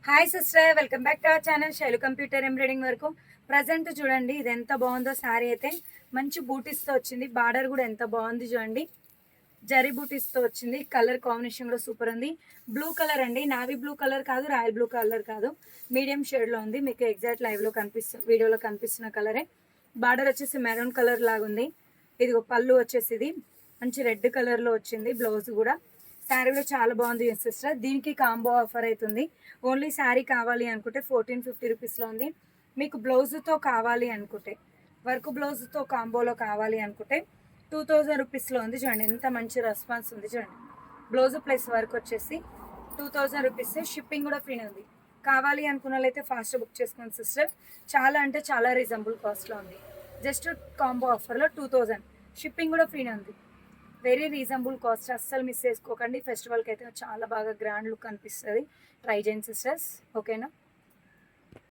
Hi sister, welcome back to our channel Shailu computer embroidering వరకు. Present చూడండి, ఇది ఎంత బాగుందో శారీ అయితే. మంచి బూటీస్తో వచ్చింది. బార్డర్ కూడా ఎంత బాగుంది చూడండి, జరీ బూటీస్తో వచ్చింది. కలర్ కాంబినేషన్ కూడా సూపర్ ఉంది. బ్లూ కలర్ అండి, నావీ బ్లూ కలర్ కాదు, రాయల్ బ్లూ కలర్ కాదు, మీడియం షేడ్లో ఉంది. మీకు ఎగ్జాక్ట్ లైవ్లో వీడియోలో కనిపిస్తున్న కలరే. బార్డర్ వచ్చేసి మెరూన్ కలర్ లాగా ఉంది. ఇది పళ్ళు వచ్చేసి ఇది మంచి రెడ్ కలర్లో వచ్చింది. బ్లౌజ్ కూడా శారీ కూడా చాలా బాగుంది సిస్టర్. దీనికి కాంబో ఆఫర్ అవుతుంది. ఓన్లీ శారీ కావాలి అనుకుంటే 1450 రూపీస్లో ఉంది. మీకు బ్లౌజ్తో కావాలి అనుకుంటే, వర్క్ బ్లౌజ్తో కాంబోలో కావాలి అనుకుంటే 2000 రూపీస్లో ఉంది. చూడండి ఎంత మంచి రెస్పాన్స్ ఉంది చూడండి. బ్లౌజ్ ప్లస్ వర్క్ వచ్చేసి 2000 రూపీస్. షిప్పింగ్ కూడా ఫ్రీ ఉంది. కావాలి అనుకున్న వాళ్ళైతే ఫాస్ట్ బుక్ చేసుకోండి సిస్టర్. చాలా అంటే చాలా రీజనబుల్ కాస్ట్లో ఉంది. జస్ట్ కాంబో ఆఫర్లో 2000. షిప్పింగ్ కూడా ఫ్రీ ఉంది. Very reasonable cost. అస్సలు మిస్ చేసుకోకండి. ఫెస్టివల్కి అయితే చాలా బాగా గ్రాండ్ లుక్ అనిపిస్తుంది. ట్రై చేయండి సిస్టర్స్, ఓకేనా.